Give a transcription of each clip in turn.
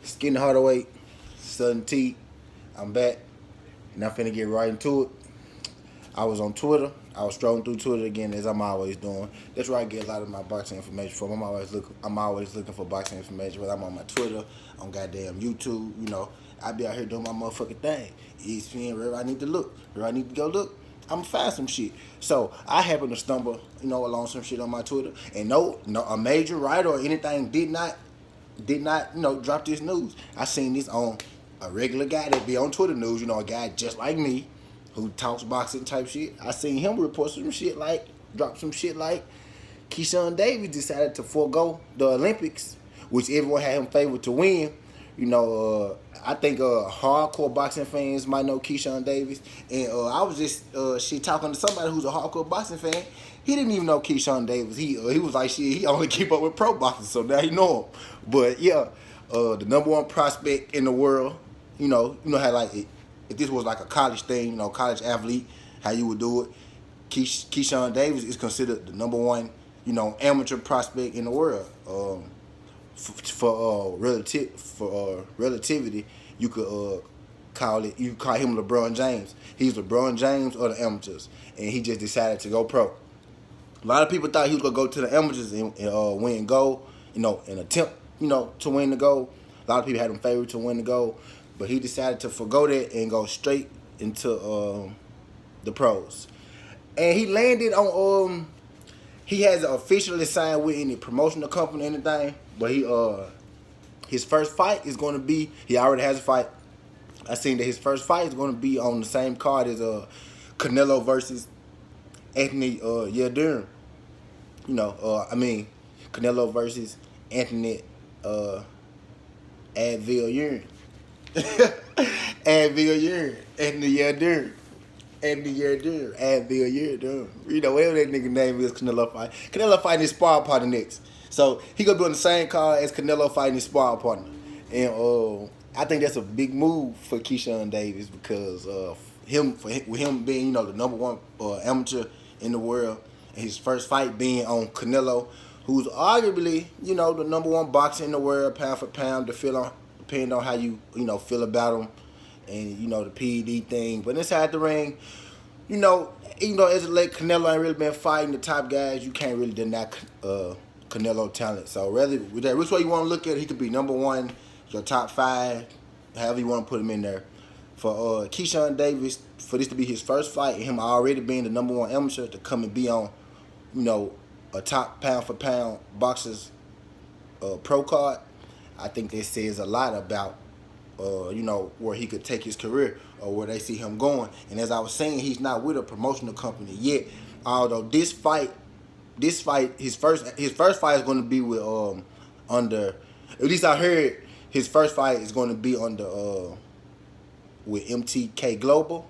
Skinny Hardaway, Southern T. I'm back, and I'm finna get right into it. I was on Twitter. I was strolling through Twitter again, as I'm always doing. That's where I get a lot of my boxing information from. I'm always looking for boxing information. Whether I'm on my Twitter, on goddamn YouTube, I be out here doing my motherfucking thing. ESPN, wherever I need to look, wherever I need to go look, I'm gonna find some shit. So I happened to stumble, along some shit on my Twitter, and no, a major writer or anything did not, drop this news. I seen this on a regular guy that be on Twitter news, a guy just like me, who talks boxing type shit. I seen him report some shit drop some shit like Keyshawn Davis decided to forego the Olympics, which everyone had him favored to win. I think hardcore boxing fans might know Keyshawn Davis. And I was just talking to somebody who's a hardcore boxing fan. He didn't even know Keyshawn Davis. He was like, shit, he only keep up with pro boxing, so now he know him. But yeah, the number one prospect in the world, how like if this was like a college thing, college athlete, how you would do it. Keyshawn Davis is considered the number one, amateur prospect in the world. For relativity, you could call him LeBron James. He's LeBron James of the amateurs, and he just decided to go pro. A lot of people thought he was gonna go to the amateurs and win gold, and attempt, to win the gold. A lot of people had him favored to win the gold, but he decided to forgo that and go straight into the pros. And he landed on he hasn't officially signed with any promotional company or anything, but his first fight is going to be, he already has a fight. I seen that his first fight is going to be on the same card as Canelo versus Anthony Yarden. Canelo versus Anthony Advil Urine. Advil Urine. Anthony Yarden. Anthony Yarden. Advil Yarden. Whatever that nigga name is, Canelo fight. Canelo fighting his sparring partner next. So he gonna be on the same card as Canelo fighting his sparring partner. And I think that's a big move for Keyshawn Davis because with him being, the number one amateur in the world, and his first fight being on Canelo, who's arguably, the number one boxer in the world, pound for pound, depending on how you, feel about him, and, the PED thing. But inside the ring, even though as a late Canelo ain't really been fighting the top guys, you can't really deny Canelo talent. So which way you want to look at it, he could be number one, your top five, however you want to put him in there. For Keyshawn Davis, for this to be his first fight, and him already being the number one amateur to come and be on, a top pound for pound boxer's pro card, I think that says a lot about where he could take his career or where they see him going. And as I was saying, he's not with a promotional company yet. Although his first fight is going to be with under, at least I heard his first fight is going to be under with MTK Global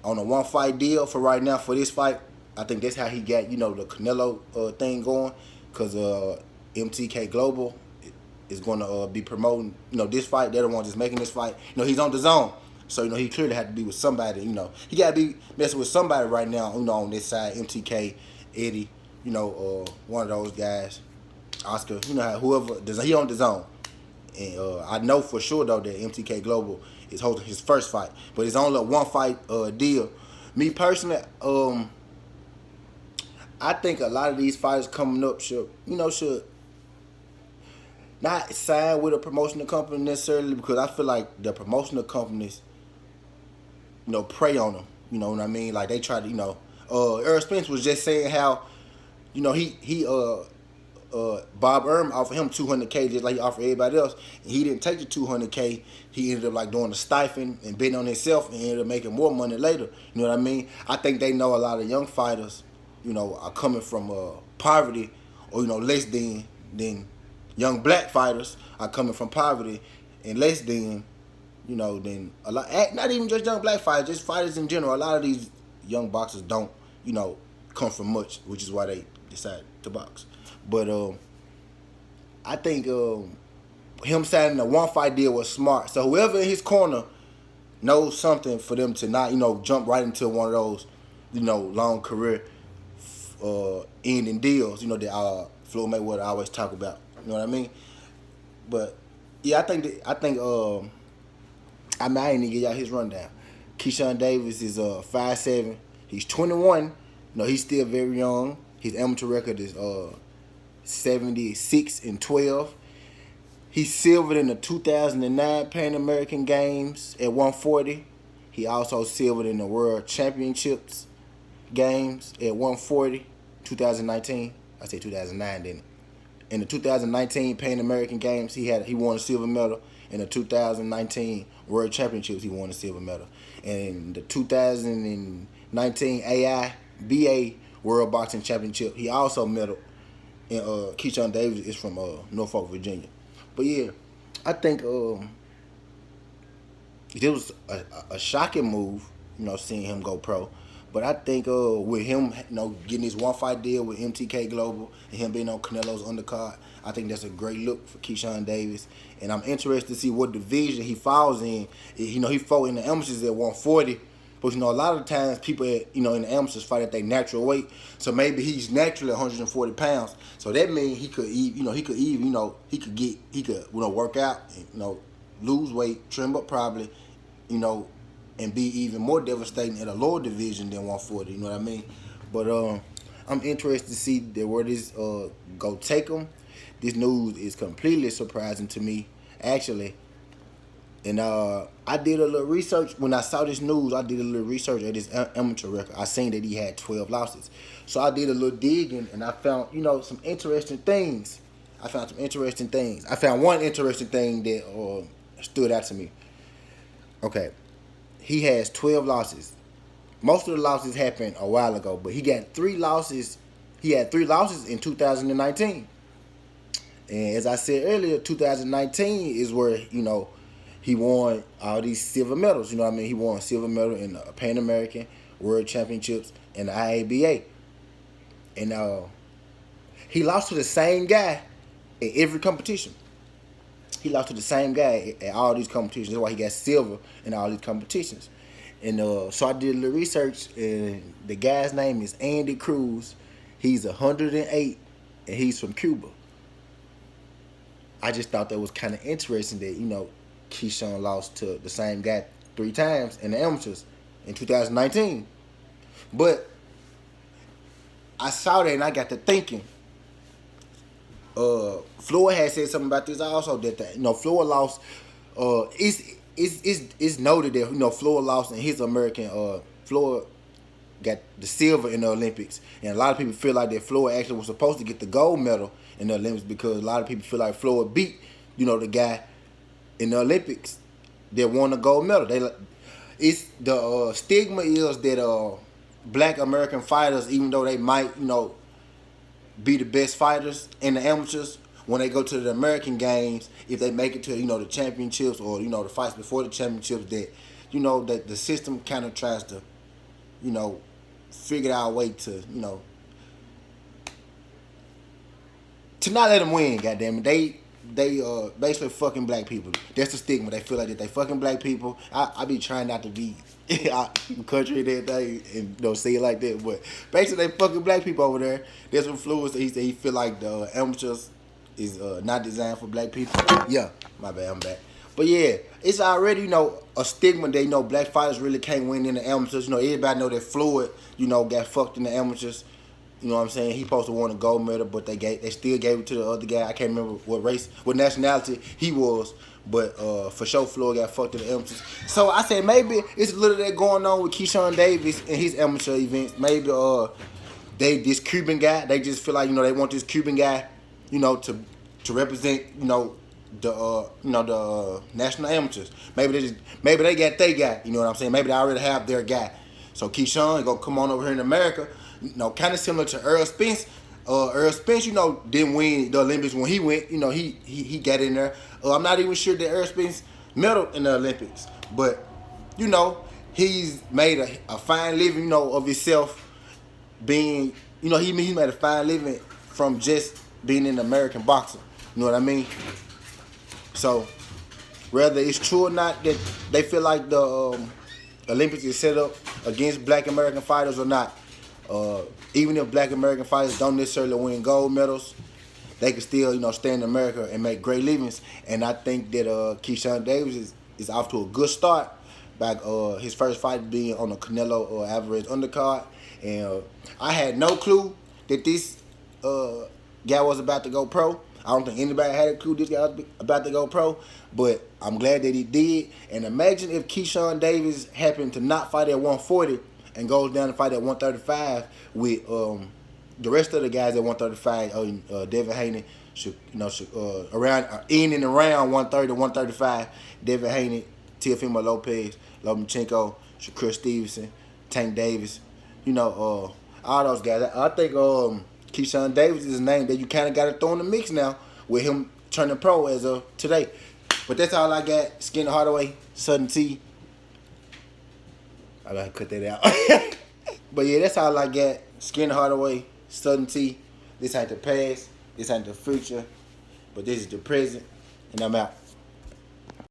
on a one fight deal for right now for this fight. I think that's how he got the Canelo thing going, because MTK Global is going to be promoting this fight. They're the ones just making this fight. He's on the zone, so he clearly had to be with somebody. He got to be messing with somebody right now. On this side, MTK, Eddie, one of those guys, Oscar. Whoever he on the zone, and I know for sure though that MTK Global is holding his first fight, but it's only a one fight deal. Me personally, I think a lot of these fighters coming up should not sign with a promotional company necessarily, because I feel like the promotional companies, prey on them. You know what I mean? Like they try to, Earl Spence was just saying how, he Bob Ehrman offered him $200K just like he offered everybody else, and he didn't take the $200K. He ended up doing a stipend and betting on himself, and ended up making more money later. You know what I mean? I think they know a lot of young fighters, are coming from poverty, or less than young black fighters are coming from poverty and less than, than a lot. Not even just young black fighters, just fighters in general. A lot of these young boxers don't, come from much, which is why they decide to box. But I think him signing a one fight deal was smart. So whoever in his corner knows something for them to not, jump right into one of those, long career ending deals, that Floyd Mayweather always talk about. You know what I mean? But Yeah, I mean, I ain't even give y'all his rundown. Keyshawn Davis is 5'7". He's 21. No, he's still very young. His amateur record is 76-12. He silvered in the 2009 Pan American Games at 140. He also silvered in the World Championships Games at 140, 2019. I said 2009, didn't it? In the 2019 Pan American Games, he won a silver medal. In the 2019 World Championships, he won a silver medal. And in the 2019 AIBA World Boxing Championship, he also medaled. And Keyshawn Davis is from Norfolk, Virginia. But yeah, I think it was a shocking move, seeing him go pro. But I think with him, getting his one fight deal with MTK Global and him being on Canelo's undercard, I think that's a great look for Keyshawn Davis. And I'm interested to see what division he falls in. He fought in the amateurs at 140. But a lot of the times people in the amateurs fight at their natural weight. So maybe he's naturally 140 pounds. So that means he could work out and lose weight, trim up probably, and be even more devastating at a lower division than 140. You know what I mean? But I'm interested to see where this go take him. This news is completely surprising to me, actually. And I did a little research. When I saw this news, I did a little research at his amateur record. I seen that he had 12 losses. So I did a little digging, and I found, some interesting things. I found one interesting thing that stood out to me. Okay. He has 12 losses. Most of the losses happened a while ago, but he got 3 losses. He had 3 losses in 2019. And as I said earlier, 2019 is where, he won all these silver medals. You know what I mean? He won a silver medal in the Pan American, World Championships, and the IABA. And he lost to the same guy in every competition. He lost to the same guy at all these competitions. That's why he got silver in all these competitions. And so I did a little research, and the guy's name is Andy Cruz. He's 108, and he's from Cuba. I just thought that was kind of interesting that, Keyshawn lost to the same guy 3 times in the amateurs in 2019. But I saw that and I got to thinking. Floyd had said something about this also, that Floyd lost. It's noted that Floyd lost in his American. Floyd got the silver in the Olympics, and a lot of people feel like that Floyd actually was supposed to get the gold medal in the Olympics, because a lot of people feel like Floyd beat the guy in the Olympics that won the gold medal. It's the stigma is that Black American fighters, even though they might be the best fighters in the amateurs, when they go to the American games, if they make it to the championships or the fights before the championships, that that the system kind of tries to figure out a way to to not let them win. Goddamn it, they basically fucking black people. That's the stigma. They feel like that they fucking black people. I be trying not to be country and everything and say it like that, but basically they fucking black people over there. That's what Fluid said. He said he feel like the amateurs is not designed for black people. Yeah, my bad, I'm back. But yeah, it's already a stigma that black fighters really can't win in the amateurs. Everybody know that Floyd got fucked in the amateurs. You know what I'm saying? He supposed to won a gold medal, but they still gave it to the other guy. I can't remember what nationality he was, but for sure Floyd got fucked in the amateurs. So I said maybe it's a little that going on with Keyshawn Davis and his amateur events. Maybe this Cuban guy, they just feel like they want this Cuban guy, to represent the national amateurs. Maybe they got their guy. You know what I'm saying? Maybe they already have their guy. So Keyshawn gonna come on over here in America. Kind of similar to Earl Spence. Earl Spence, didn't win the Olympics when he went. He got in there. I'm not even sure that Earl Spence medaled in the Olympics, but he's made a fine living, of himself. Being, he made a fine living from just being an American boxer. You know what I mean? So whether it's true or not that they feel like the Olympics is set up against Black American fighters or not. Even if Black American fighters don't necessarily win gold medals, they can still, stay in America and make great livings. And I think that Keyshawn Davis is off to a good start by his first fight being on the Canelo Alvarez undercard. And I had no clue that this guy was about to go pro. I don't think anybody had a clue this guy was about to go pro, but I'm glad that he did. And imagine if Keyshawn Davis happened to not fight at 140 and goes down to fight at 135 with the rest of the guys at 135. Devin Haney should, around in and around 130, 135. Devin Haney, Teofimo Lopez, Lomachenko, Shakur Stevenson, Tank Davis. All those guys. I think Keyshawn Davis is a name that you kind of got to throw in the mix now with him turning pro as of today. But that's all I got. Skinner Hardaway, Southern T. I gotta cut that out. But yeah, that's all I got. Skinner Hardaway, Southern T. This ain't the past. This ain't the future. But this is the present. And I'm out.